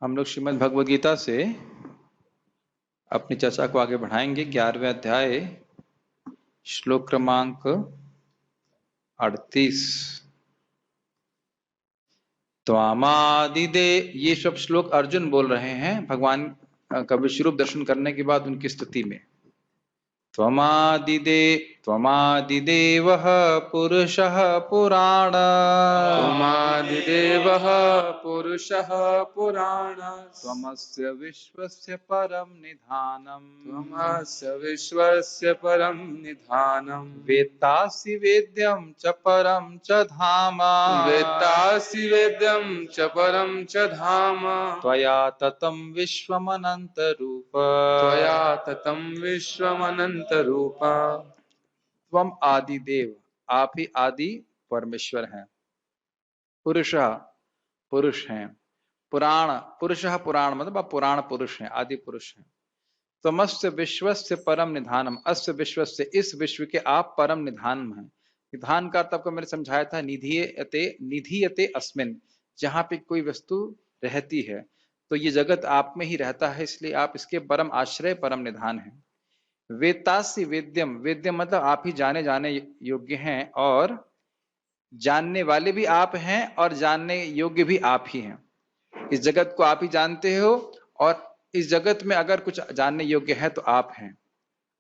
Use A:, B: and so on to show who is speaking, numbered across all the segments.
A: हम लोग श्रीमद् भगवद गीता से अपनी चर्चा को आगे बढ़ाएंगे। 11वें अध्याय श्लोक क्रमांक 38। त्वामादिदे, ये सब श्लोक अर्जुन बोल रहे हैं भगवान का विश्वरूप दर्शन करने के बाद उनकी स्तुति में। त्वमादिदेवः पुरुषः पुराण,
B: त्वमादिदेवः पुरुषः पुराण,
A: त्वमस्य विश्वस्य परं निधानम्,
B: त्वमस्य विश्वस्य परं निधानम्,
A: वेत्तासि वेद्यं च परं च धाम,
B: वेत्तासि वेद्यं च परं च धाम,
A: त्वया ततं विश्वमनन्तरूप,
B: त्वया ततं विश्वमनन्तरूप।
A: त्वम आदिदेव, आप ही आदि परमेश्वर हैं। पुरुष, पुरुष हैं। पुराण, पुरुषः पुराण मतलब आप पुराण पुरुष हैं, आदि पुरुष हैं। त्वमस्य विश्वस्य परम निधानम, अस्य विश्वस्य, इस विश्व के आप परम निधान हैं। निधान का अर्थ आपको मैंने समझाया था, निधीयते अस्मिन, जहां पे कोई वस्तु रहती है तो ये जगत आप में ही रहता है, इसलिए आप इसके परम आश्रय परम निधान हैं। वेत्तासि वेद्यम, वेद्यम मतलब आप ही जाने योग्य हैं, और जानने वाले भी आप हैं और जानने योग्य भी आप ही हैं। इस जगत को आप ही जानते हो, और इस जगत में अगर कुछ जानने योग्य है तो आप हैं।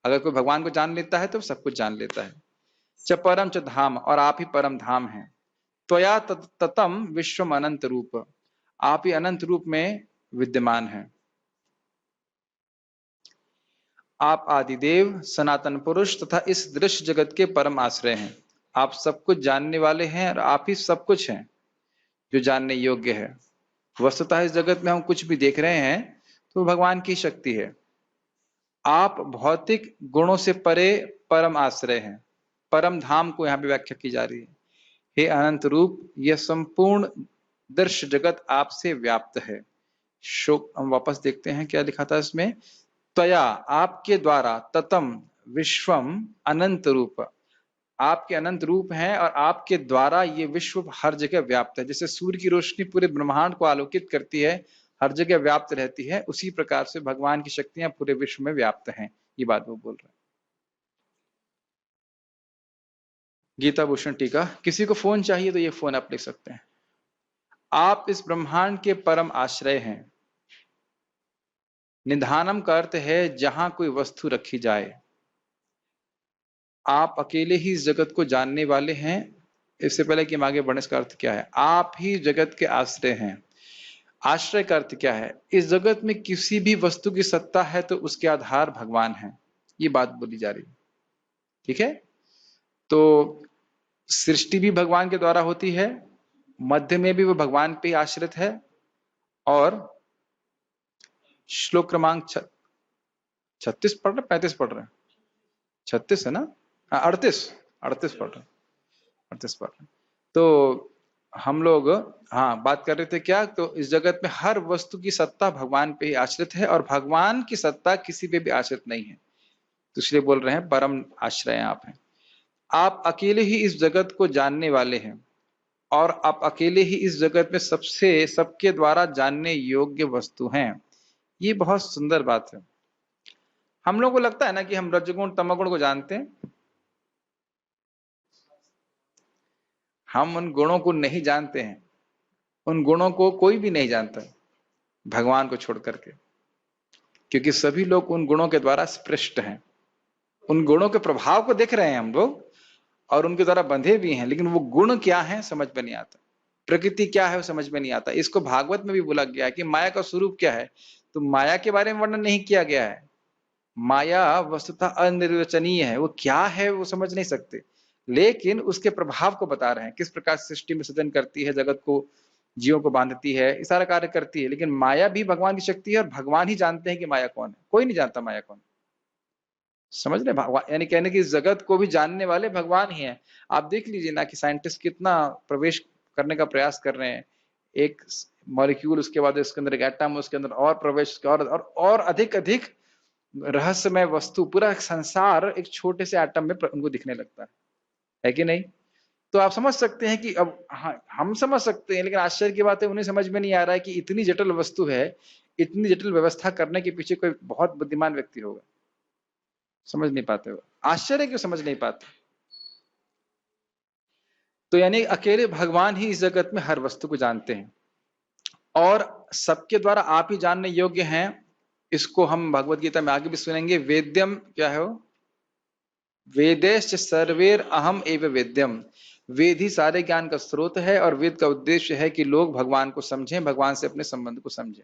A: अगर कोई भगवान को जान लेता है तो सब कुछ जान लेता है। च परम च धाम, और आप ही परम धाम हैं। त्वया ततम विश्वम अनंत रूप, आप ही अनंत रूप में विद्यमान हैं। आप आदिदेव सनातन पुरुष तथा इस दृश्य जगत के परम आश्रय हैं। आप सब कुछ जानने वाले हैं और आप ही सब कुछ हैं जो जानने योग्य है। वस्तुतः इस जगत में हम कुछ भी देख रहे हैं तो भगवान की शक्ति है। आप भौतिक गुणों से परे परम आश्रय हैं। परम धाम को यहाँ पे व्याख्या की जा रही है। हे अनंत रूप, यह संपूर्ण दृश्य जगत आपसे व्याप्त है। शोक, हम वापस देखते हैं क्या लिखा था इसमें। त्वया, आपके द्वारा, ततम विश्वम अनंत रूप, आपके अनंत रूप हैं और आपके द्वारा ये विश्व हर जगह व्याप्त है। जैसे सूर्य की रोशनी पूरे ब्रह्मांड को आलोकित करती है, हर जगह व्याप्त रहती है, उसी प्रकार से भगवान की शक्तियां पूरे विश्व में व्याप्त हैं। ये बात वो बोल रहे हैं। गीता भूषण टीका, किसी को फोन चाहिए तो ये फोन आप लिख सकते हैं। आप इस ब्रह्मांड के परम आश्रय हैं। निधानम का अर्थ है जहां कोई वस्तु रखी जाए। आप अकेले ही इस जगत को जानने वाले हैं। इससे पहले कि हम आगे बढ़ने, इसका अर्थ क्या है? आप ही जगत के आश्रय हैं। आश्रय का अर्थ क्या है? इस जगत में किसी भी वस्तु की सत्ता है तो उसके आधार भगवान है। ये बात बोली जा रही है, ठीक है। तो सृष्टि भी भगवान के द्वारा होती है, मध्य में भी वो भगवान पे आश्रित है। और श्लोक क्रमांक 36 पढ़ रहे, 35 पढ़ रहे हैं, 36 है ना? 38 पढ़ रहे हैं, 38 पढ़ रहे हैं। तो हम लोग बात कर रहे थे क्या, तो इस जगत में हर वस्तु की सत्ता भगवान पे ही आश्रित है, और भगवान की सत्ता किसी पे भी आश्रित नहीं है। तो इसलिए बोल रहे हैं परम आश्रय आप हैं। आप अकेले ही इस जगत को जानने वाले हैं, और आप अकेले ही इस जगत में सबके द्वारा जानने योग्य वस्तु हैं। ये बहुत सुंदर बात है। हम लोगों को लगता है ना कि हम रजगुण तमगुण को जानते हैं। हम उन गुणों को नहीं जानते हैं। उन गुणों को कोई भी नहीं जानता भगवान को छोड़ करके, क्योंकि सभी लोग उन गुणों के द्वारा स्पृष्ट हैं। उन गुणों के प्रभाव को देख रहे हैं हम लोग, और उनके द्वारा बंधे भी हैं, लेकिन वो गुण क्या है समझ में नहीं आता। प्रकृति क्या है वो समझ में नहीं आता। इसको भागवत में भी बोला गया है कि माया का स्वरूप क्या है, तो माया के बारे में वर्णन नहीं किया गया है। माया वस्तुतः अनिर्वचनीय है, वो क्या है वो समझ नहीं सकते, लेकिन उसके प्रभाव को बता रहे हैं। किस प्रकार सृष्टि में सृजन करती है, जगत को, जीवों को बांधती है, इस सारा कार्य करती है। लेकिन माया भी भगवान की शक्ति है, और भगवान ही जानते हैं कि माया कौन है। कोई नहीं जानता माया कौन। समझ रहे? भगवान यानी कहने की जगत को भी जानने वाले भगवान ही हैं। आप देख लीजिए ना कि साइंटिस्ट कितना प्रवेश करने का प्रयास कर रहे हैं। एक मॉलिक्यूल, उसके बाद उसके अंदर एक एटम, उसके अंदर और प्रवेश, और अधिक रहस्यमय वस्तु, पूरा संसार एक छोटे से एटम में उनको दिखने लगता है कि नहीं? तो आप समझ सकते हैं कि अब हाँ, हम समझ सकते हैं, लेकिन आश्चर्य की बात है उन्हें समझ में नहीं आ रहा है कि इतनी जटिल वस्तु है, इतनी जटिल व्यवस्था करने के पीछे कोई बहुत बुद्धिमान व्यक्ति होगा। समझ नहीं पाते हो, आश्चर्य क्यों समझ नहीं पाते। तो यानी अकेले भगवान ही इस जगत में हर वस्तु को जानते हैं और सबके द्वारा आप ही जानने योग्य हैं। इसको हम भगवत गीता में आगे भी सुनेंगे। वेद्यम क्या है वो, वेदेश्च सर्वेर अहम एव वेद्यम। वेद ही सारे ज्ञान का स्रोत है और वेद का उद्देश्य है कि लोग भगवान को समझें, भगवान से अपने संबंध को समझें।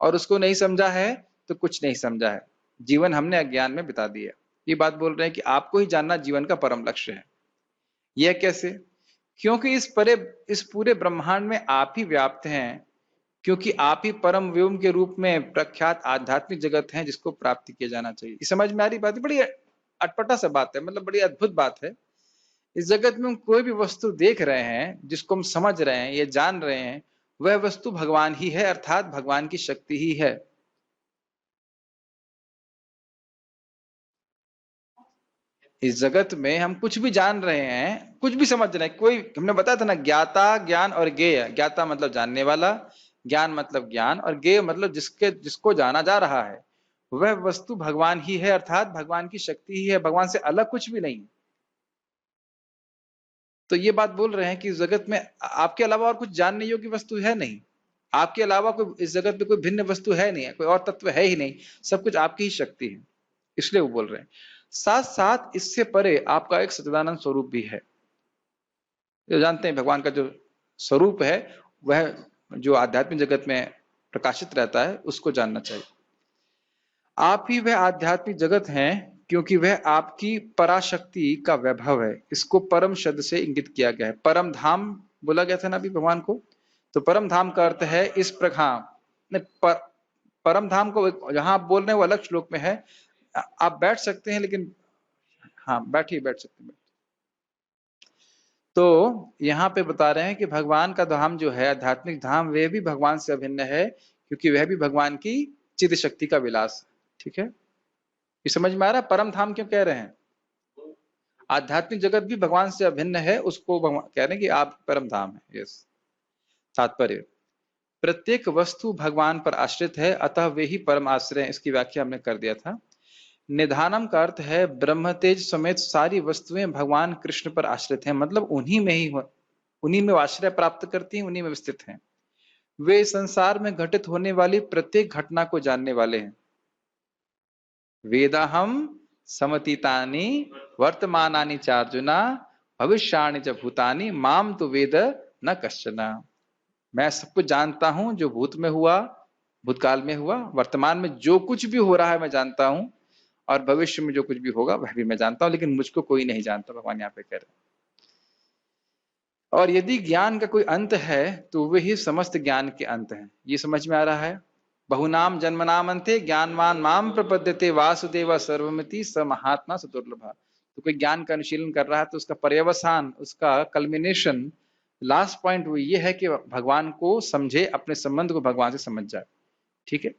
A: और उसको नहीं समझा है तो कुछ नहीं समझा है, जीवन हमने अज्ञान में बिता दिया। ये बात बोल रहे हैं कि आपको ही जानना जीवन का परम लक्ष्य है। यह कैसे? क्योंकि इस पूरे ब्रह्मांड में आप ही व्याप्त हैं, क्योंकि आप ही परम व्योम के रूप में प्रख्यात आध्यात्मिक जगत हैं जिसको प्राप्त किया जाना चाहिए। समझ में आ रही बात? बड़ी अटपटा सा बात है, मतलब बड़ी अद्भुत बात है। इस जगत में हम कोई भी वस्तु देख रहे हैं, जिसको हम समझ रहे हैं, ये जान रहे हैं, वह वस्तु भगवान ही है, अर्थात भगवान की शक्ति ही है। इस जगत में हम कुछ भी जान रहे हैं, कुछ भी समझ रहे हैं, कोई, हमने बताया था ना, ज्ञाता, ज्ञान और ज्ञेय। ज्ञाता मतलब जानने वाला, ज्ञान मतलब ज्ञान, और ज्ञेय मतलब जिसको जाना जा रहा है, वह वस्तु भगवान ही है, अर्थात भगवान की शक्ति ही है, भगवान से अलग कुछ भी नहीं। तो ये बात बोल रहे हैं कि इस जगत में आपके अलावा और कुछ जानने योग्य वस्तु है नहीं, आपके अलावा कोई इस जगत में कोई भिन्न वस्तु है नहीं, कोई और तत्व है ही नहीं, सब कुछ आपकी ही शक्ति है। इसलिए वो बोल रहे हैं। साथ साथ इससे परे आपका एक सच्चिदानंद स्वरूप भी है। जो जानते हैं भगवान का जो स्वरूप है, वह जो आध्यात्मिक जगत में प्रकाशित रहता है, उसको जानना चाहिए। आप ही वह आध्यात्मिक जगत हैं, क्योंकि वह आपकी पराशक्ति का वैभव है। इसको परम शब्द से इंगित किया गया है। परम धाम बोला गया था ना अभी भगवान को, तो परम धाम का अर्थ है इस प्रकार। परम धाम को जहां आप बोल रहे हैं वो अलग श्लोक में है, आप बैठ सकते हैं, लेकिन हाँ बैठ सकते हैं। तो यहाँ पे बता रहे हैं कि भगवान का धाम जो है, आध्यात्मिक धाम, वह भी भगवान से अभिन्न है, क्योंकि वह भी भगवान की चिद शक्ति का विलास। ठीक है, ये समझ में आ रहा है परम धाम क्यों कह रहे हैं? आध्यात्मिक जगत भी भगवान से अभिन्न है, उसको भगवान कह रहे हैं कि आप परम धाम है। यस, तात्पर्य, प्रत्येक वस्तु भगवान पर आश्रित है, अतः वे ही परम आश्रय है। इसकी व्याख्या हमने कर दिया था। निधानम का अर्थ है ब्रह्म तेज समेत सारी वस्तुएं भगवान कृष्ण पर आश्रित हैं, मतलब उन्हीं में आश्रय प्राप्त करती हैं, उन्हीं में स्थित हैं। वे संसार में घटित होने वाली प्रत्येक घटना को जानने वाले हैं। वेदाहम समतीतानि वर्तमानानि चार्जुना भविष्याणि च भूतानि माम तो वेद न कश्चन। मैं सब कुछ जानता हूं जो भूत में हुआ, भूतकाल में हुआ, वर्तमान में जो कुछ भी हो रहा है मैं जानता हूं, और भविष्य में जो कुछ भी होगा वह भी मैं जानता हूं, लेकिन मुझको कोई नहीं जानता, भगवान यहाँ पे कह रहे हैं। और यदि ज्ञान का कोई अंत है तो वही समस्त ज्ञान के अंत है। ये समझ में आ रहा है? बहुनाम जन्मनाम अंते ज्ञानवान माम प्रपद्यते वासुदेव सर्वमिति स महात्मा सुदुर्लभ। तो कोई ज्ञान का अनुशीलन कर रहा है तो उसका पर्यवसान, उसका कल्मिनेशन, लास्ट पॉइंट वो ये है कि भगवान को समझे, अपने संबंध को भगवान से समझ जाए। ठीक है,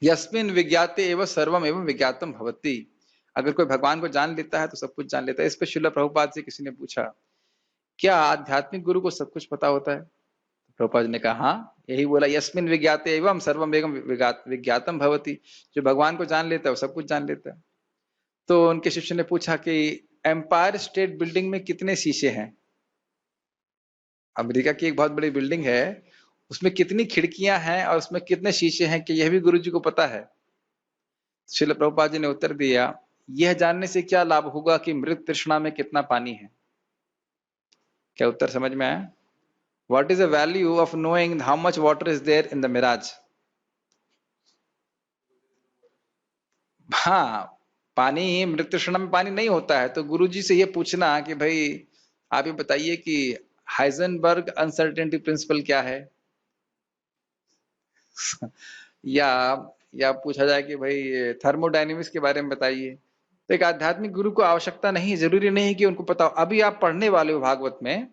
A: यस्मिन विज्ञाते एवं सर्वम एवं विज्ञातम भवति। अगर कोई भगवान को जान लेता है तो सब कुछ जान लेता है। इस पर श्रील प्रभुपाद से किसी ने पूछा, क्या आध्यात्मिक गुरु को सब कुछ पता होता है? प्रभुपाद ने कहा हाँ, यही बोला, यस्मिन विज्ञाते एवं सर्वम एवं विज्ञातम भवति। जो भगवान को जान लेता है वो सब कुछ जान लेता है। तो उनके शिष्य ने पूछा कि एम्पायर स्टेट बिल्डिंग में कितने शीशे हैं? अमेरिका की एक बहुत बड़ी बिल्डिंग है, उसमें कितनी खिड़कियां हैं और उसमें कितने शीशे हैं, कि यह भी गुरु जी को पता है? श्रील प्रभुपाद जी ने उत्तर दिया, यह जानने से क्या लाभ होगा कि मृत तृष्णा में कितना पानी है। क्या उत्तर समझ में आया? What is the value of knowing how much water is there in the mirage? हाँ, पानी, मृत तृष्णा में पानी नहीं होता है। तो गुरुजी से ये पूछना कि भाई आप ये बताइए कि हाइजेनबर्ग अनसर्टेनिटी प्रिंसिपल क्या है? या पूछा जाए कि भाई थर्मोडायनेमिक्स के बारे में बताइए। तो एक आध्यात्मिक गुरु को आवश्यकता नहीं, जरूरी नहीं कि उनको पता हो। अभी आप पढ़ने वाले हो भागवत में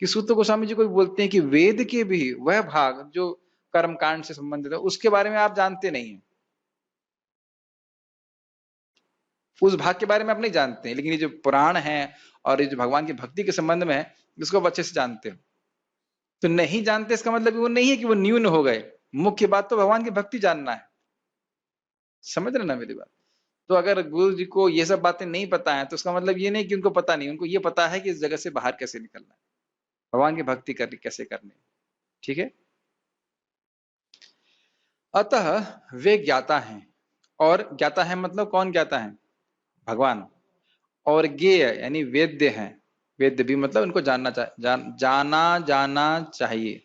A: कि सूत गोस्वामी जी को बोलते हैं कि वेद के भी वह भाग जो कर्मकांड से संबंधित है, उसके बारे में आप जानते नहीं है। उस भाग के बारे में आप नहीं जानते हैं, लेकिन ये जो पुराण है और ये जो भगवान की भक्ति के संबंध में है, इसको आप अच्छे से जानते हो। तो नहीं जानते इसका मतलब वो नहीं है कि वो न्यून हो गए। मुख्य बात तो भगवान की भक्ति जानना है। समझ रहे ना मेरी बात? तो अगर गुरु जी को ये सब बातें नहीं पता है तो उसका मतलब ये नहीं कि उनको पता नहीं, उनको ये पता है कि इस जगह से बाहर कैसे निकलना है, भगवान की भक्ति करनी कैसे करनी है। ठीक है। अतः वे ज्ञाता हैं, और ज्ञाता है मतलब कौन ज्ञाता है? भगवान। और ज्ञेय यानी वेद्य हैं। वेद्य भी मतलब उनको जाना चाहिए।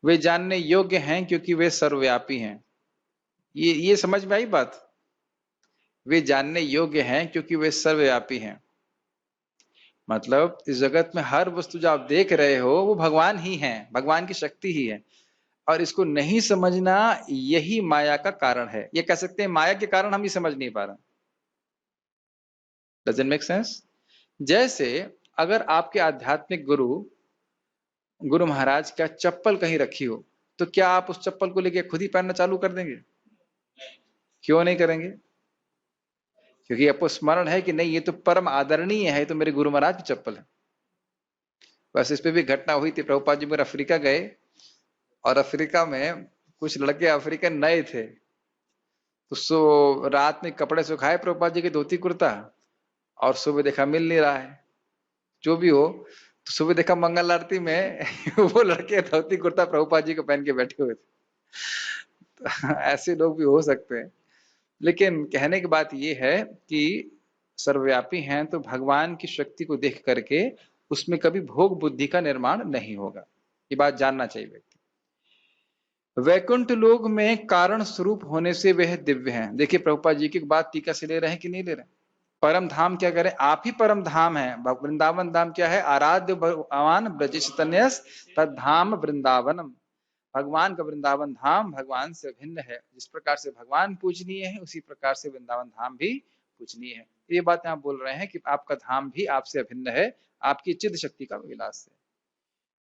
A: वे जानने योग्य हैं क्योंकि वे सर्वव्यापी हैं। ये समझ में आई बात? वे जानने योग्य हैं क्योंकि वे सर्वव्यापी हैं। मतलब इस जगत में हर वस्तु जो आप देख रहे हो वो भगवान ही है, भगवान की शक्ति ही है। और इसको नहीं समझना यही माया का कारण है। ये कह सकते हैं माया के कारण हम ये समझ नहीं पा रहे। Doesn't make sense? जैसे अगर आपके आध्यात्मिक गुरु महाराज का चप्पल कहीं रखी हो, तो क्या आप उस चप्पल को लेके खुद ही पहनना चालू कर देंगे? क्यों नहीं करेंगे? क्योंकि आपको स्मरण है कि नहीं ये तो परम आदरणीय है, ये तो मेरे गुरु महाराज की चप्पल है। बस इस पे भी घटना हुई थी। प्रभुपाद जी मेरे अफ्रीका गए और अफ्रीका में कुछ लड़के अफ्रीकन नए थे, तो रात में कपड़े सुखाए प्रभुपाद जी के धोती कुर्ता, और सुबह देखा मिल नहीं रहा है। जो भी हो, तो सुबह देखा मंगल आरती में वो लड़के धोती कुर्ता प्रभुपाद जी को पहन के बैठे हुए थे। ऐसे लोग भी हो सकते हैं। लेकिन कहने की बात ये है कि सर्वव्यापी हैं तो भगवान की शक्ति को देख करके उसमें कभी भोग बुद्धि का निर्माण नहीं होगा। ये बात जानना चाहिए व्यक्ति। वैकुंठ लोक में कारण स्वरूप होने से वह दिव्य हैं। देखिए प्रभुपाद जी की बात टीका से ले रहे हैं कि नहीं ले रहे? परम धाम क्या करें? आप ही परम धाम है। वृंदावन धाम क्या है? आराध्य भगवान ब्रजेश तन्यस तद धाम वृंदावनम। भगवान का वृंदावन धाम भगवान से भिन्न है। जिस प्रकार से भगवान पूजनीय है उसी प्रकार से वृंदावन धाम भी पूजनीय है। ये बात यहाँ बोल रहे हैं कि आपका धाम भी आपसे अभिन्न है, आपकी चिद शक्ति का विलास है।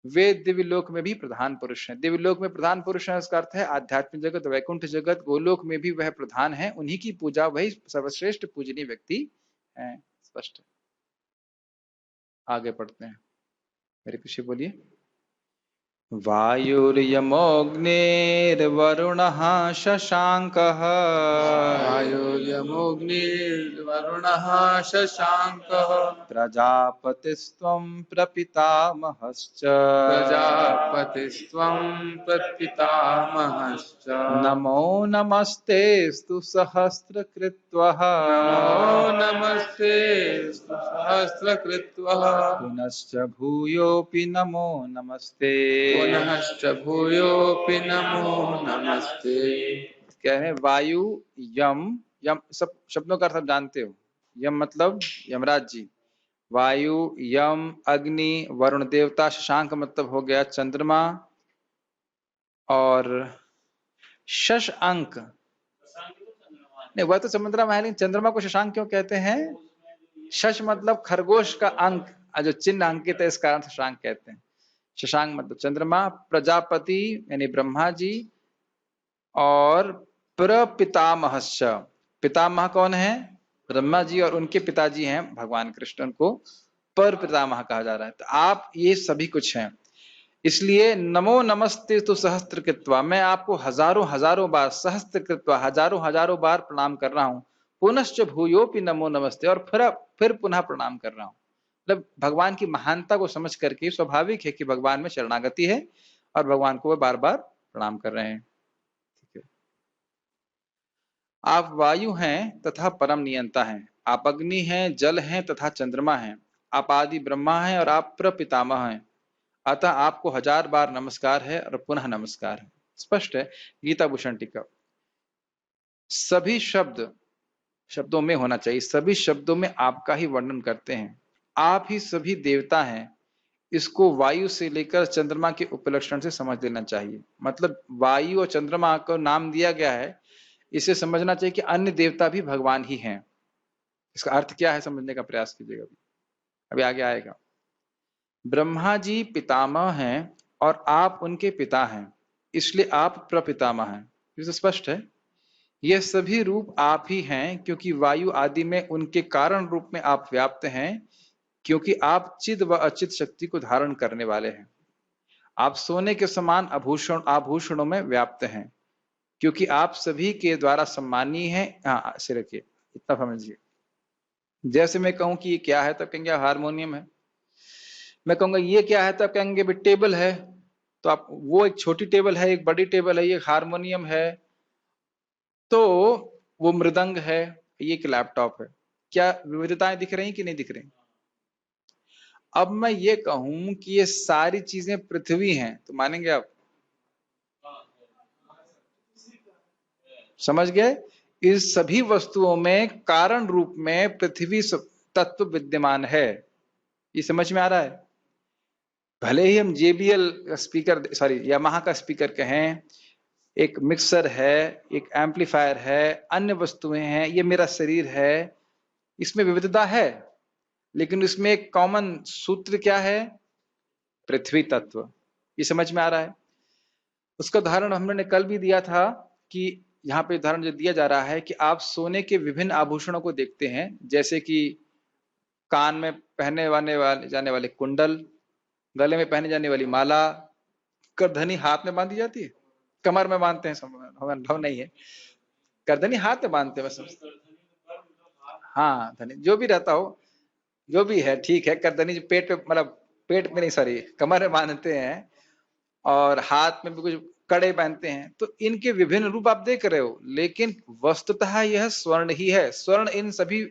A: वे दिव्य लोक में भी प्रधान पुरुष हैं। दिव्य लोक में प्रधान पुरुष है, इसका अर्थ है आध्यात्मिक जगत, वैकुंठ जगत, गोलोक में भी वह प्रधान है। उन्हीं की पूजा, वही सर्वश्रेष्ठ पूजनीय व्यक्ति है। स्पष्ट है। आगे पढ़ते हैं, मेरे पीछे बोलिए। वायुर्यमोऽग्निर्वरुणः शशाङ्कः।
B: वायुर्यमोऽग्निर्वरुणः शशाङ्कः।
A: प्रजापतिस्त्वं प्रपितामहश्च।
B: प्रजापतिस्त्वं प्रपितामहश्च।
A: नमो नमस्तेऽस्तु सहस्रकृत्वः।
B: नमो नमस्तेऽस्तु सहस्रकृत्वः।
A: पुनश्च भूयोऽपि नमो नमस्ते।
B: पुनश्च भूयोऽपि नमो नमस्ते।
A: क्या है? वायु, यम, यम सब शब्दों का अर्थ आप जानते हो। यम मतलब यमराज जी, वायु, यम, अग्नि, वरुण देवता, शशांक मतलब हो गया चंद्रमा, और शशांक नहीं, वह तो चंद्रमा है, लेकिन चंद्रमा को शशांक क्यों कहते हैं? शश मतलब खरगोश का अंक, जो चिन्ह अंकित है, इस कारण शशांक कहते हैं। शशांक मतलब चंद्रमा। प्रजापति यानी ब्रह्मा जी, और प्रपितामहश्च, पितामह कौन है? ब्रह्मा जी, और उनके पिताजी हैं भगवान कृष्ण, उनको पर पितामह कहा जा रहा है। तो आप ये सभी कुछ हैं। इसलिए नमो नमस्ते तो सहस्त्र कृत्वा, मैं आपको हजारों हजारों बार, सहस्त्र कृत्वा हजारों हजारों बार प्रणाम कर रहा हूं। पुनश्च भूयोपि नमो नमस्ते, और फिर पुनः प्रणाम कर रहा हूं। मतलब भगवान की महानता को समझ करके स्वाभाविक है कि भगवान में शरणागति है और भगवान को वे बार बार प्रणाम कर रहे हैं। ठीक है। आप वायु हैं तथा परम नियंता हैं। आप अग्नि हैं, जल हैं तथा चंद्रमा हैं। आप आदि ब्रह्मा हैं और आप प्रपितामह हैं। अतः आपको 1000 बार नमस्कार है और पुनः नमस्कार है। स्पष्ट है। गीता भूषण टीका। सभी शब्दों में होना चाहिए, सभी शब्दों में आपका ही वर्णन करते हैं। आप ही सभी देवता हैं। इसको वायु से लेकर चंद्रमा के उपलक्षण से समझ लेना चाहिए। मतलब वायु और चंद्रमा को नाम दिया गया है, इसे समझना चाहिए कि अन्य देवता भी भगवान ही हैं। इसका अर्थ क्या है समझने का प्रयास कीजिएगा, अभी आगे आएगा। ब्रह्मा जी पितामह हैं और आप उनके पिता हैं, इसलिए आप प्रपितामह हैं। ये तो स्पष्ट है। ये सभी रूप आप ही हैं, क्योंकि वायु आदि में उनके कारण रूप में आप व्याप्त हैं, क्योंकि आप चिद व अचित शक्ति को धारण करने वाले हैं। आप सोने के समान आभूषणों में व्याप्त हैं, क्योंकि आप सभी के द्वारा सम्मानीय हैं। हाँ, से रखिए, इतना समझिए। जैसे मैं कहूं कि ये क्या है, तब कहेंगे हारमोनियम है। मैं कहूंगा ये क्या है, तब कहेंगे भी टेबल है। तो आप, वो एक छोटी टेबल है, एक बड़ी टेबल है, ये हारमोनियम है, तो वो मृदंग है, ये एक लैपटॉप है। क्या विविधताएं दिख रही कि नहीं दिख रही? अब मैं ये कहूं कि ये सारी चीजें पृथ्वी हैं, तो मानेंगे आप? समझ गए? इस सभी वस्तुओं में कारण रूप में पृथ्वी तत्व विद्यमान है। ये समझ में आ रहा है? भले ही हम JBL स्पीकर, सॉरी यामाहा का स्पीकर कहें, एक मिक्सर है, एक एम्पलीफायर है, अन्य वस्तुएं हैं, ये मेरा शरीर है, इसमें विविधता है, लेकिन इसमें एक कॉमन सूत्र क्या है? पृथ्वी तत्व। ये समझ में आ रहा है? उसका उदाहरण हमने कल भी दिया था कि यहाँ पे उदाहरण जो दिया जा रहा है कि आप सोने के विभिन्न आभूषणों को देखते हैं, जैसे कि कान में पहने जाने वाले कुंडल, गले में पहने जाने वाली माला, करधनी हाथ में बांधी जाती है, कमर में बांधते हैं, अनुभव नहीं है, करधनी हाथ में बांधते हैं बस। हाँ धनी जो भी रहता हो, जो भी है ठीक है, करधनी जो पेट पे, मतलब पेट में नहीं, सॉरी कमर में बांधते हैं, और हाथ में भी कुछ कड़े पहनते हैं। तो इनके विभिन्न रूप आप देख रहे हो, लेकिन वस्तुतः यह स्वर्ण ही है। स्वर्ण इन सभी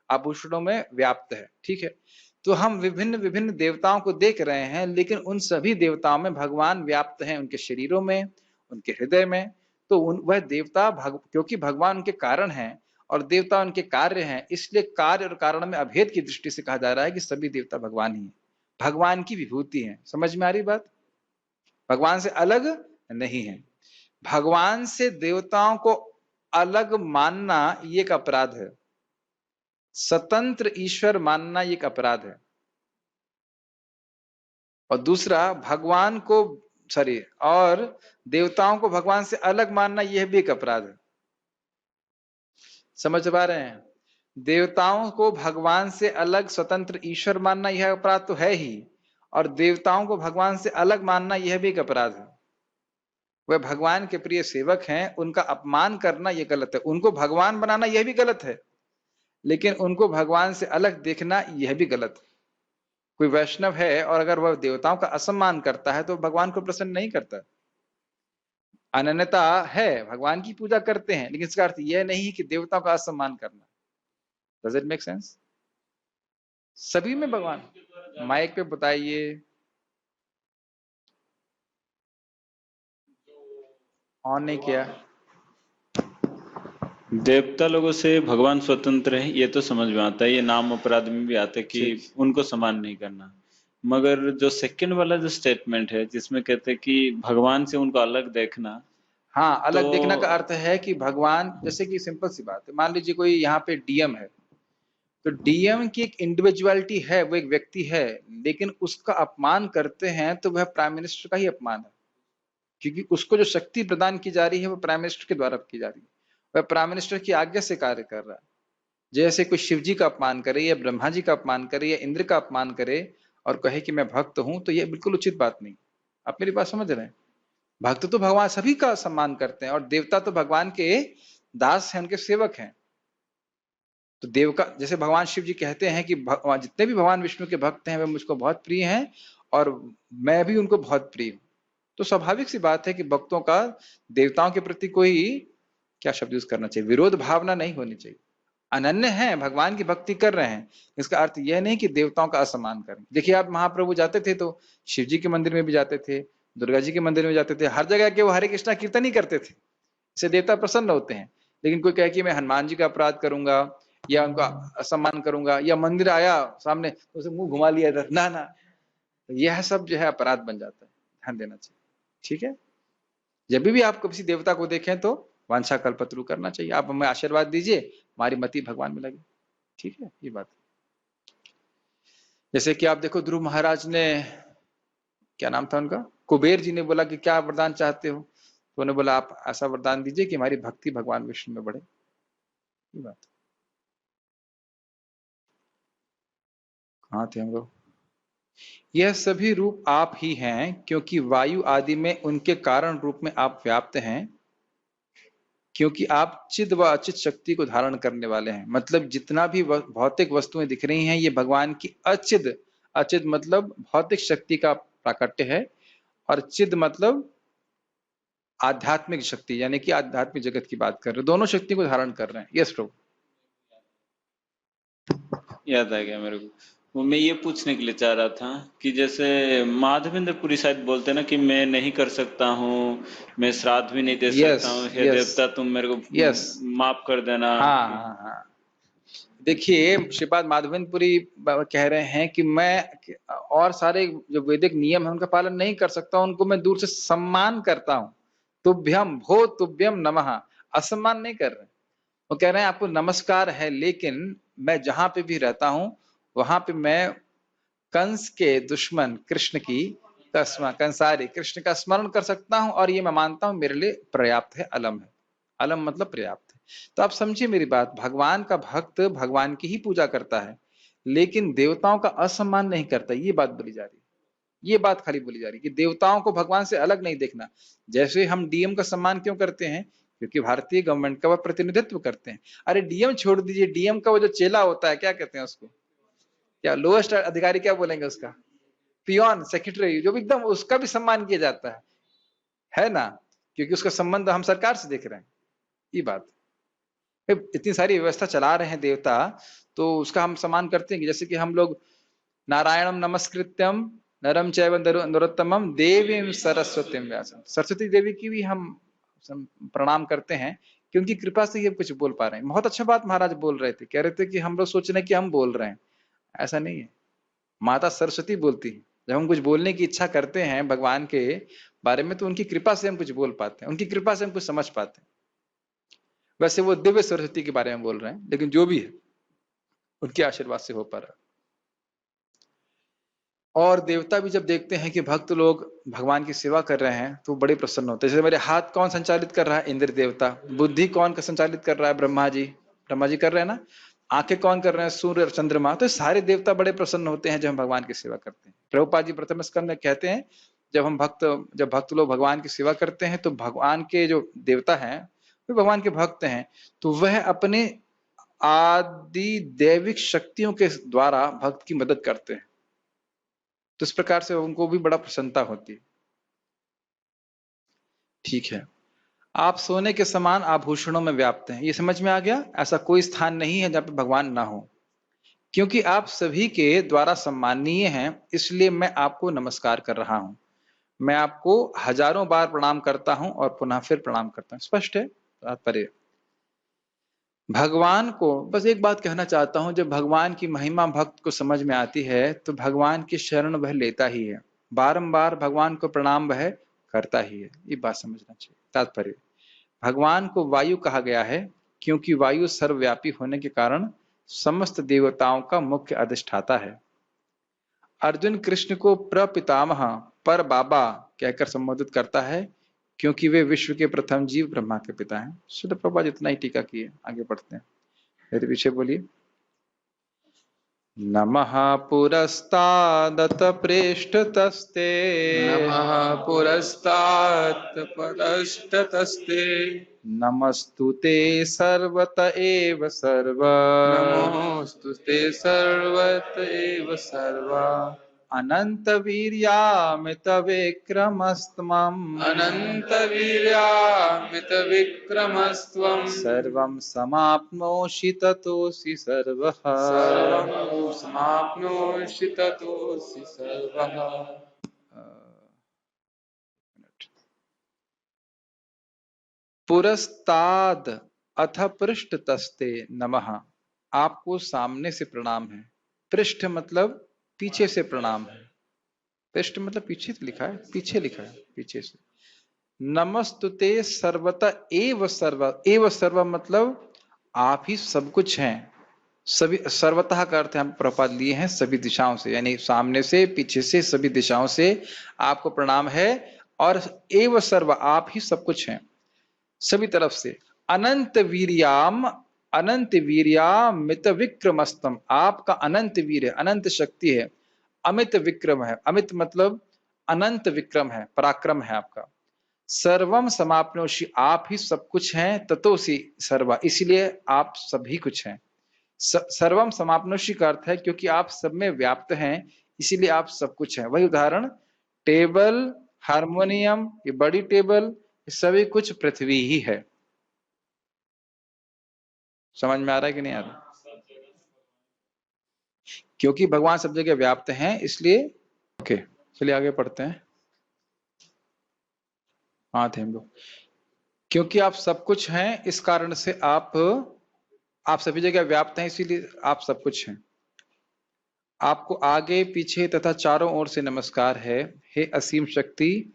A: आभूषणों में व्याप्त है, ठीक है? तो हम विभिन्न विभिन्न देवताओं को देख रहे हैं, लेकिन उन सभी देवताओं में भगवान व्याप्त हैं, उनके शरीरों में, उनके हृदय में। तो वह देवता क्योंकि भगवान उनके कारण हैं और देवता उनके कार्य हैं, इसलिए कार्य और कारण में अभेद की दृष्टि से कहा जा रहा है कि सभी देवता भगवान ही है, भगवान की विभूति है। समझ में आ रही बात? भगवान से अलग नहीं है। भगवान से देवताओं को अलग मानना ये एक अपराध है। स्वतंत्र ईश्वर मानना ये एक अपराध है। और दूसरा, भगवान को सॉरी और देवताओं को भगवान से अलग मानना यह भी एक अपराध है। समझ पा रहे हैं? देवताओं को भगवान से अलग स्वतंत्र ईश्वर मानना यह अपराध तो है ही, और देवताओं को भगवान से अलग मानना यह भी एक अपराध है। वह भगवान के प्रिय सेवक हैं, उनका अपमान करना यह गलत है। उनको भगवान बनाना यह भी गलत है, लेकिन उनको भगवान से अलग देखना यह भी गलत है। कोई वैष्णव है और अगर वह देवताओं का असम्मान करता है तो भगवान को प्रसन्न नहीं करता। अनन्यता है, भगवान की पूजा करते हैं, लेकिन इसका अर्थ यह नहीं कि देवताओं का असम्मान करना। Does it make sense? सभी में भगवान, माइक पे बताइए, ऑन नहीं किया।
C: देवता लोगों से भगवान स्वतंत्र है, ये तो समझ में आता है, ये नाम अपराध में भी आता है कि उनको समान नहीं करना। मगर जो सेकंड वाला जो स्टेटमेंट है जिसमें कहते हैं कि भगवान से उनको अलग देखना,
A: हाँ, अलग देखना का अर्थ है कि भगवान, जैसे कि सिंपल सी बात है, मान लीजिए कोई यहाँ पे डीएम है, तो डीएम की एक इंडिविजुअलिटी है, वो एक व्यक्ति है, लेकिन उसका अपमान करते हैं तो वह प्राइम मिनिस्टर का ही अपमान है, क्योंकि उसको जो शक्ति प्रदान की जा रही है वो प्राइम मिनिस्टर के द्वारा की जा रही है, वह प्राइम मिनिस्टर की आज्ञा से कार्य कर रहा है। जैसे कोई शिव जी का अपमान करे या ब्रह्मा जी का अपमान करे या इंद्र का अपमान करे और कहे कि मैं भक्त हूं, तो यह बिल्कुल उचित बात नहीं। आप मेरी बात समझ रहे हैं? भक्त तो भगवान सभी का सम्मान करते हैं, और देवता तो भगवान के दास हैं, उनके सेवक हैं। तो देव का, जैसे भगवान शिव जी कहते हैं कि जितने भी भगवान विष्णु के भक्त हैं वे मुझको बहुत प्रिय हैं और मैं भी उनको बहुत प्रिय हूं। तो स्वाभाविक सी बात है कि भक्तों का देवताओं के प्रति कोई, क्या शब्द यूज करना चाहिए, विरोध भावना नहीं होनी चाहिए। अनन्य हैं, भगवान की भक्ति कर रहे हैं, इसका अर्थ यह नहीं कि देवताओं का असम्मान करें। देखिए, आप महाप्रभु जाते थे तो शिव जी के मंदिर में भी जाते थे, दुर्गा जी के मंदिर में जाते थे, हर जगह के वो हरे कृष्णा कीर्तन ही करते थे, इससे देवता प्रसन्न होते हैं। लेकिन कोई कहे कि मैं हनुमान जी का अपराध करूंगा या उनका असम्मान करूंगा, या मंदिर आया सामने तो उसे मुंह घुमा लिया इधर, ना ना, यह सब जो है अपराध बन जाता है, ध्यान देना चाहिए। ठीक है? जब भी आप किसी देवता को देखें तो वांछा कल्पतरु करना चाहिए, आप हमें आशीर्वाद दीजिए, हमारी मति भगवान में लगे। ठीक है, ये बात। जैसे कि आप देखो, ध्रुव महाराज ने, क्या नाम था उनका, कुबेर जी ने बोला कि क्या वरदान चाहते हो, तो उन्होंने बोला आप ऐसा वरदान दीजिए कि हमारी भक्ति भगवान विष्णु में बढ़े। ये बात कहाँ थे हम लोग? यह सभी रूप आप ही हैं, क्योंकि वायु आदि में उनके कारण रूप में आप व्याप्त हैं, क्योंकि आप चिद व अचित शक्ति को धारण करने वाले हैं। मतलब जितना भी भौतिक वस्तुएं दिख रही हैं ये भगवान की अचिद, अचिद मतलब भौतिक शक्ति का प्राकट्य है, और चिद मतलब आध्यात्मिक शक्ति, यानी कि आध्यात्मिक जगत की बात कर रहे हैं, दोनों शक्ति को धारण कर रहे हैं। यस प्रभु।
C: याद आ गया मेरे को। वो मैं ये पूछने के लिए चाह रहा था कि जैसे माधवेंद्रपुरी शायद बोलते हैं ना कि मैं नहीं कर सकता हूँ, मैं श्राद्ध भी नहीं दे सकता हूँ, हे देवता तुम मेरे को माफ कर देना।
A: हाँ हाँ हाँ, देखिए श्रीपाद माधवेंद्रपुरी कह रहे हैं कि मैं और सारे जो वैदिक नियम है उनका पालन नहीं कर सकता, उनको मैं दूर से सम्मान करता हूँ। तुभ्यम भो तुभ्यम नमः, असम्मान नहीं कर रहे। वो कह रहे हैं आपको नमस्कार है, लेकिन मैं जहां पे भी रहता हूं वहां पे मैं कंस के दुश्मन कृष्ण की कंसारी कृष्ण का स्मरण कर सकता हूं, और ये मैं मानता हूं मेरे लिए पर्याप्त है, अलम है। अलम मतलब पर्याप्त है। तो आप समझिए मेरी बात, भगवान का भक्त भगवान की ही पूजा करता है, लेकिन देवताओं का असम्मान नहीं करता। ये बात बोली जा रही है, ये बात खाली बोली जा रही है कि देवताओं को भगवान से अलग नहीं देखना। जैसे हम डीएम का सम्मान क्यों करते हैं? क्योंकि भारतीय गवर्नमेंट का वह प्रतिनिधित्व करते हैं। अरे डीएम छोड़ दीजिए, डीएम का वो जो चेला होता है, क्या कहते हैं उसको, क्या लोएस्ट अधिकारी क्या बोलेंगे उसका, पियोन, सेक्रेटरी, जो भी एकदम, उसका भी सम्मान किया जाता है ना, क्योंकि उसका संबंध हम सरकार से देख रहे हैं। ये बात, इतनी सारी व्यवस्था चला रहे हैं देवता, तो उसका हम सम्मान करते हैं। जैसे कि हम लोग नारायणम नमस्कृत्यम नरम चैव नरोत्तमम देवीं सरस्वतीं व्यासं, सरस्वती देवी की भी हम प्रणाम करते हैं, क्योंकि कृपा से ये कुछ बोल पा रहे हैं। बहुत अच्छा बात महाराज बोल रहे थे, कह रहे थे कि हम लोग सोच रहे हैं कि हम बोल रहे हैं, ऐसा नहीं है, माता सरस्वती बोलती है। जब हम कुछ बोलने की इच्छा करते हैं भगवान के बारे में, तो उनकी कृपा से हम कुछ बोल पाते हैं, उनकी कृपा से हम कुछ समझ पाते हैं। वैसे वो दिव्य सरस्वती के बारे में बोल रहे हैं, लेकिन जो भी है उनके आशीर्वाद से हो पा रहा है। और देवता भी जब देखते हैं कि भक्त लोग भगवान की सेवा कर रहे हैं तो बड़े प्रसन्न होते हैं। जैसे मेरे हाथ कौन संचालित कर रहा है? इंद्र देवता। बुद्धि कौन का संचालित कर रहा है? ब्रह्मा जी, ब्रह्मा जी कर रहे हैं ना। आंखें कौन कर रहे हैं? सूर्य और चंद्रमा। तो सारे देवता बड़े प्रसन्न होते हैं जब हम भगवान की सेवा करते हैं। प्रभुपाद जी प्रथम स्कंद में कहते हैं, जब भक्त लोग भगवान की सेवा करते हैं तो भगवान के जो देवता हैं वो भगवान के भक्त हैं, तो वह अपने आदि दैविक शक्तियों के द्वारा भक्त की मदद करते हैं। तो इस प्रकार से उनको भी बड़ा प्रसन्नता होती है। ठीक है, आप सोने के समान आभूषणों में व्याप्त हैं, ये समझ में आ गया। ऐसा कोई स्थान नहीं है जहां पे भगवान ना हो, क्योंकि आप सभी के द्वारा सम्माननीय हैं, इसलिए मैं आपको नमस्कार कर रहा हूं। मैं आपको हजारों बार प्रणाम करता हूं और पुनः फिर प्रणाम करता हूं। स्पष्ट है तात्पर्य। भगवान को बस एक बात कहना चाहता हूं, जब भगवान की महिमा भक्त को समझ में आती है तो भगवान की शरण वह लेता ही है, बारंबार भगवान को प्रणाम वह करता ही है। ये बात समझना चाहिए। तात्पर्य, भगवान को वायु कहा गया है क्योंकि वायु सर्वव्यापी होने के कारण समस्त देवताओं का मुख्य अधिष्ठाता है। अर्जुन कृष्ण को प्रपितामह, पर बाबा कहकर संबोधित करता है क्योंकि वे विश्व के प्रथम जीव ब्रह्मा के पिता हैं। शुद्ध प्रभुपाद इतना ही टीका किए, आगे बढ़ते हैं। मेरे पीछे बोलिए। नमः पुरस्तादत पृष्ठतस्ते,
B: नमः पुरस्तात् पृष्ठतस्ते,
A: नमस्तुते सर्वत एव सर्व,
B: नमोस्तुते सर्वत एव सर्व,
A: अनंत वीर्यामित विक्रमस्त्वम्,
B: अनंत वीर्यामित विक्रमस्त्वम्,
A: सर्वं समाप्नोषि ततोऽसि सर्वः,
B: सर्वं समाप्नोषि ततोऽसि सर्वः।
A: पुरस्ताद अथ पृष्ठतस्ते नमः, आपको सामने से प्रणाम है। पृष्ठ मतलब पीछे से प्रणाम है। पृष्ठ मतलब पीछे लिखा है, पीछे लिखा है, पीछे से। नमस्तुते सर्वत एव सर्व, एव सर्व मतलब आप ही सब कुछ हैं। सभी, सर्वतः का अर्थ हम प्रपाद लिए हैं सभी दिशाओं से, यानी सामने से, पीछे से, सभी दिशाओं से आपको प्रणाम है। और एव सर्व, आप ही सब कुछ हैं सभी तरफ से। अनंत वीर्यामित विक्रमस्तम, आपका अनंत वीर है, अनंत शक्ति है, अमित विक्रम है, अमित मतलब अनंत विक्रम है, पराक्रम है आपका। सर्वम समाप्नोषि, आप ही सब कुछ हैं, ततोसी सर्वा, इसलिए आप सभी कुछ हैं। सर्वम समाप्नोषि का अर्थ है क्योंकि आप सब में व्याप्त हैं, इसीलिए आप सब कुछ हैं। वही उदाहरण, टेबल, हारमोनियम, ये बड़ी टेबल, सभी कुछ पृथ्वी ही है। समझ में आ रहा है कि नहीं आ रहा? क्योंकि भगवान सब जगह व्याप्त हैं इसलिए। ओके, चलिए आगे पढ़ते हैं। हाँ थे हम लोग, क्योंकि आप सब कुछ हैं इस कारण से आप सभी जगह व्याप्त हैं, इसीलिए आप सब कुछ हैं। आपको आगे पीछे तथा चारों ओर से नमस्कार है, हे असीम शक्ति,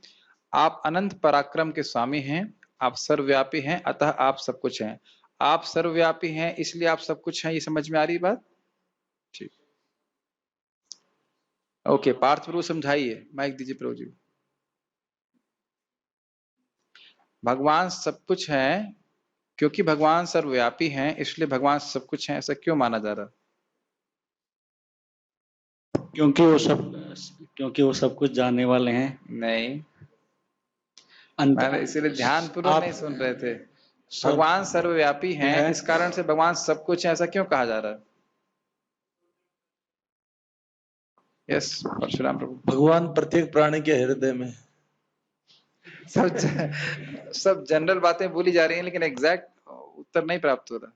A: आप अनंत पराक्रम के स्वामी हैं, आप सर्वव्यापी हैं, अतः आप सब कुछ हैं। आप सर्वव्यापी हैं इसलिए आप सब कुछ हैं, ये समझ में आ रही बात? ठीक, ओके। पार्थ प्रभु समझाइए, माइक दीजिए प्रभु जी। भगवान सब कुछ हैं, क्योंकि भगवान सर्वव्यापी हैं इसलिए भगवान सब कुछ हैं, ऐसा क्यों माना जा रहा?
D: क्योंकि वो सब कुछ जानने वाले हैं।
A: नहीं, मैंने इसीलिए ध्यान पूर्वक नहीं सुन रहे थे। भगवान सर्वव्यापी हैं इस कारण से भगवान सब कुछ है, ऐसा क्यों कहा जा रहा है? यस परशुराम प्रभु।
E: भगवान प्रत्येक प्राणी के हृदय में।
A: सब जनरल बातें बोली जा रही हैं लेकिन एग्जैक्ट उत्तर नहीं प्राप्त हो रहा।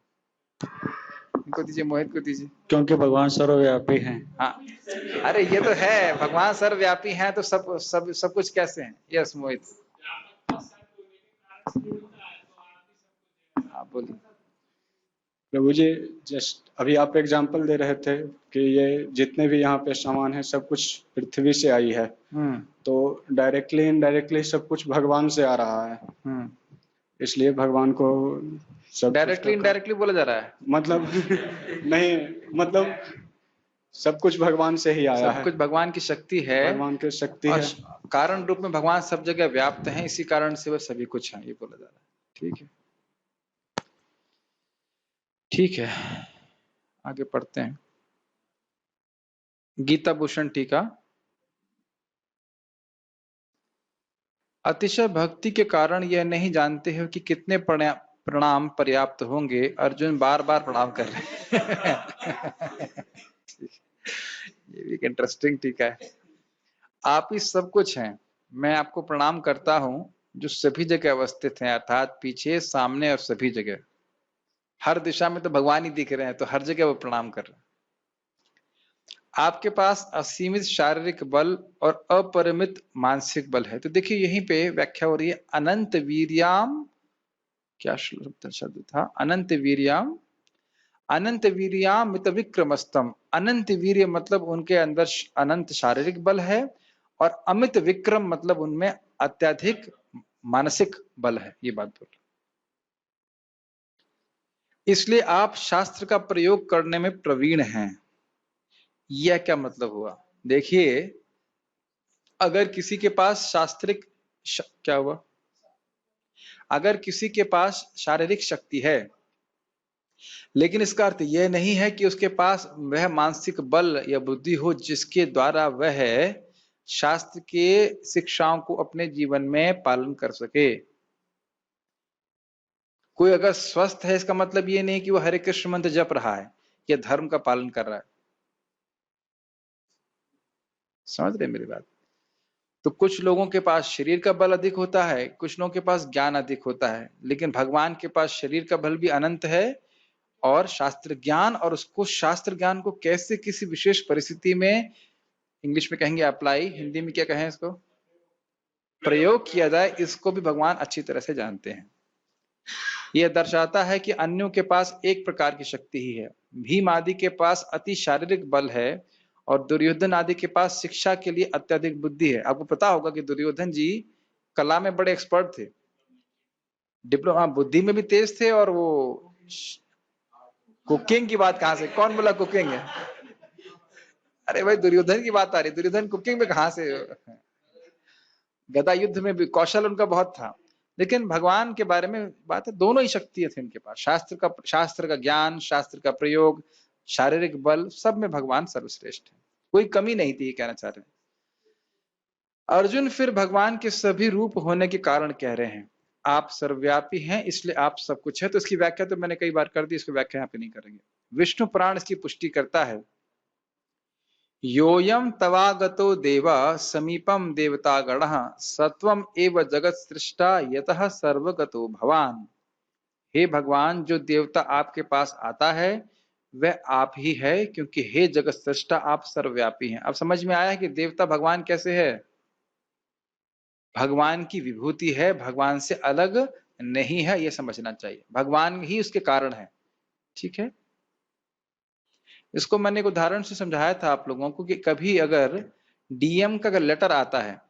A: इनको दीजिए, मोहित को दीजिए।
D: क्योंकि भगवान सर्वव्यापी हैं।
A: हाँ, अरे ये तो है, भगवान सर्वव्यापी हैं तो सब कुछ कैसे हैं? यस मोहित, हाँ बोलिए।
F: प्रभु जी, जस्ट अभी आप एग्जाम्पल दे रहे थे कि ये जितने भी यहाँ पे सामान है सब कुछ पृथ्वी से आई है, तो डायरेक्टली इनडायरेक्टली सब कुछ भगवान से आ रहा है, इसलिए भगवान को सब
A: डायरेक्टली इनडायरेक्टली बोला जा रहा है,
F: मतलब नहीं, मतलब सब कुछ भगवान से ही आया है।
A: सब कुछ भगवान की शक्ति है,
F: भगवान की शक्ति
A: और
F: है,
A: कारण रूप में भगवान सब जगह व्याप्त हैं, इसी कारण से वह सभी कुछ हैं, ये बोला जा रहा है। ठीक है, ठीक है, आगे पढ़ते हैं। गीता भूषण टीका। अतिशय भक्ति के कारण यह नहीं जानते हो कि कितने प्रणाम पर्याप्त होंगे। अर्जुन बार बार प्रणाम कर रहे हैं। ये भी एक इंटरेस्टिंग टीका है। आप ही सब कुछ हैं, मैं आपको प्रणाम करता हूं जो सभी जगह अवस्थित हैं, अर्थात पीछे, सामने और सभी जगह। हर दिशा में तो भगवान ही दिख रहे हैं, तो हर जगह वो प्रणाम कर रहे हैं। आपके पास असीमित शारीरिक बल और अपरिमित मानसिक बल है। तो देखिए यहीं पे व्याख्या हो रही है, अनंत वीर्याम, क्या शब्द था? अनंत वीर्याम, अनंत वीर्याम मित विक्रमस्तम। अनंत वीर्य मतलब उनके अंदर अनंत शारीरिक बल है, और अमित विक्रम मतलब उनमें अत्यधिक मानसिक बल है, ये बात बोल। इसलिए आप शास्त्र का प्रयोग करने में प्रवीण हैं। यह क्या मतलब हुआ? देखिए, अगर किसी के पास क्या हुआ? अगर किसी के पास शारीरिक शक्ति है, लेकिन इसका अर्थ यह नहीं है कि उसके पास वह मानसिक बल या बुद्धि हो जिसके द्वारा वह शास्त्र के शिक्षाओं को अपने जीवन में पालन कर सके। कोई अगर स्वस्थ है, इसका मतलब ये नहीं कि वो हरे कृष्ण मंत्र जप रहा है या धर्म का पालन कर रहा है। समझ रहे मेरी बात? तो कुछ लोगों के पास शरीर का बल अधिक होता है, कुछ लोगों के पास ज्ञान अधिक होता है, लेकिन भगवान के पास शरीर का बल भी अनंत है और शास्त्र ज्ञान, और उसको शास्त्र ज्ञान को कैसे किसी विशेष परिस्थिति में, इंग्लिश में कहेंगे अप्लाई, हिंदी में क्या कहें इसको, प्रयोग किया जाए, इसको भी भगवान अच्छी तरह से जानते हैं। यह दर्शाता है कि अन्यों के पास एक प्रकार की शक्ति ही है। भीम आदि के पास अति शारीरिक बल है और दुर्योधन आदि के पास शिक्षा के लिए अत्यधिक बुद्धि है। आपको पता होगा कि दुर्योधन जी कला में बड़े एक्सपर्ट थे, डिप्लोमा, बुद्धि में भी तेज थे, और वो कुकिंग की बात कहां से, कौन बोला कुकिंग है? अरे भाई दुर्योधन की बात आ रही, दुर्योधन कुकिंग में कहां से? गदा युद्ध में भी कौशल उनका बहुत था, लेकिन भगवान के बारे में बात है, दोनों ही शक्तियां थी उनके पास। शास्त्र का ज्ञान, शास्त्र का प्रयोग, शारीरिक बल, सब में भगवान सर्वश्रेष्ठ है, कोई कमी नहीं थी, ये कहना चाह रहे हैं। अर्जुन फिर भगवान के सभी रूप होने के कारण कह रहे हैं आप सर्वव्यापी हैं, इसलिए आप सब कुछ है। तो इसकी व्याख्या तो मैंने कई बार कर दी, इसकी व्याख्या यहाँ पे नहीं करेंगे। विष्णु पुराण इसकी पुष्टि करता है, योयम तवागतो देवा समीपम देवतागणः सत्वम एव जगत सृष्टा यतः सर्वगतो भवान। हे भगवान, जो देवता आपके पास आता है वह आप ही है, क्योंकि हे जगत सृष्टा आप सर्वव्यापी हैं। अब समझ में आया है कि देवता भगवान कैसे है? भगवान की विभूति है, भगवान से अलग नहीं है, यह समझना चाहिए। भगवान ही उसके कारण है, ठीक है। इसको मैंने एक उदाहरण से समझाया था आप लोगों को कि कभी अगर डीएम का अगर लेटर आता है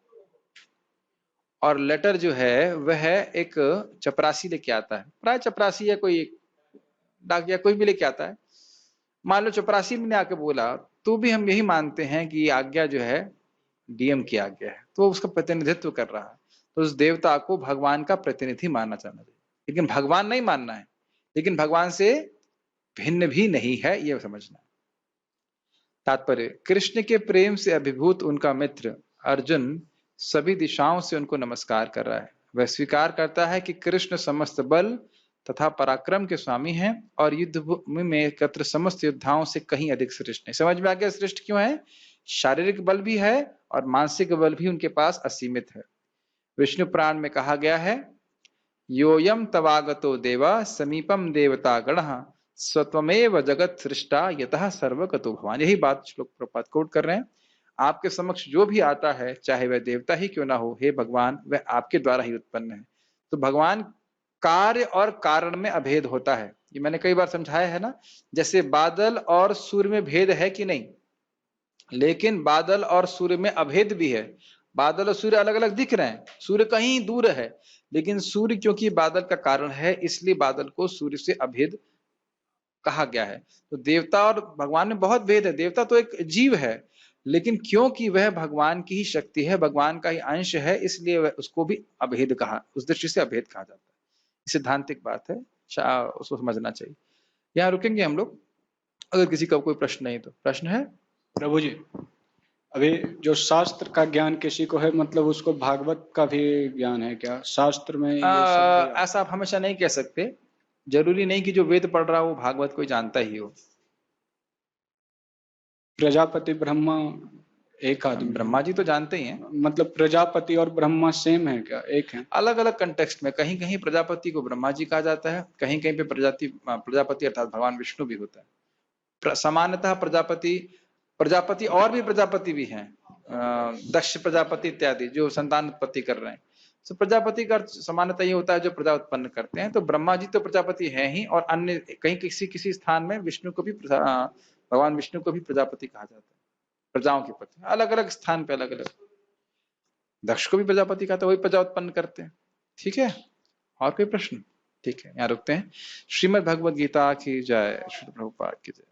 A: और लेटर जो है वह एक चपरासी लेके आता है, प्राय चपरासी या कोई डाकिया कोई भी लेके आता है, मान लो चपरासी ने आके बोला तो भी हम यही मानते हैं कि ये आज्ञा जो है डीएम की आज्ञा है, तो उसका प्रतिनिधित्व कर रहा है, तो उस देवता को भगवान का प्रतिनिधि मानना चाहिए, लेकिन भगवान नहीं मानना है, लेकिन भगवान से भिन्न भी नहीं है, यह समझना है। तात्पर्य, कृष्ण के प्रेम से अभिभूत उनका मित्र अर्जुन सभी दिशाओं से उनको नमस्कार कर रहा है। वह स्वीकार करता है कि कृष्ण समस्त बल तथा पराक्रम के स्वामी हैं और युद्ध भूमि में एकत्र समस्त योद्धाओं से कहीं अधिक श्रेष्ठ है। समझ में आ गया श्रेष्ठ क्यों है? शारीरिक बल भी है और मानसिक बल भी उनके पास असीमित है। विष्णु पुराण में कहा गया है, योयम तवागतो देवा समीपम देवता गणः स्वत्वमेव जगत सृष्टा यतः सर्वगतो भवान। यही बात श्लोक प्रपात कोट कर रहे हैं। आपके समक्ष जो भी आता है, चाहे वह देवता ही क्यों ना हो, हे भगवान, वह आपके द्वारा ही उत्पन्न है। तो भगवान कार्य और कारण में अभेद होता है, ये मैंने कई बार समझाया है ना। जैसे बादल और सूर्य में भेद है कि नहीं, लेकिन बादल और सूर्य में अभेद भी है। बादल और सूर्य अलग अलग दिख रहे हैं, सूर्य कहीं दूर है, लेकिन सूर्य क्योंकि बादल का कारण है इसलिए बादल को सूर्य से अभेद कहा गया है। तो देवता और भगवान में बहुत भेद है। देवता तो एक जीव है, लेकिन क्योंकि वह भगवान की ही शक्ति है, भगवान का ही अंश है, इसलिए उसको भी अभेद कहा, उस दृष्टि से अभेद कहा जाता है। सिद्धांतिक बात है, उसको समझना चाहिए। यहाँ रुकेंगे हम लोग, अगर किसी का कोई प्रश्न नहीं तो। प्रश्न है?
F: प्रभु जी, अभी जो शास्त्र का ज्ञान किसी को है, मतलब उसको भागवत का भी ज्ञान है क्या शास्त्र में?
A: ऐसा आप हमेशा नहीं कह सकते, जरूरी नहीं कि जो वेद पढ़ रहा हो वो भागवत कोई जानता ही हो।
F: प्रजापति ब्रह्मा एक आदमी,
A: ब्रह्मा जी तो जानते ही हैं।
F: मतलब प्रजापति और ब्रह्मा सेम है क्या, एक है? अलग
A: अलग कंटेक्स्ट में, कहीं कहीं प्रजापति को ब्रह्मा जी कहा जाता है, कहीं कहीं पे प्रजापति अर्थात भगवान विष्णु भी होता है। सामान्यतः प्रजापति और भी प्रजापति भी हैं, दक्ष प्रजापति इत्यादि जो संतान उत्पत्ति कर रहे हैं। तो प्रजापति का सामान्यतः ये होता है जो प्रजा उत्पन्न करते हैं। तो ब्रह्मा जी तो प्रजापति हैं ही, और अन्य कहीं किसी स्थान में विष्णु को भी, भगवान विष्णु को भी प्रजापति कहा जाता है, प्रजाओं के पति। अलग अलग स्थान पे अलग अलग। दक्ष को भी प्रजापति कहते हैं, वही प्रजा उत्पन्न करते हैं। ठीक है, और कोई प्रश्न? ठीक है, यहाँ रुकते हैं। श्रीमद् भगवद गीता की जय। श्री प्रभुपाद की जय।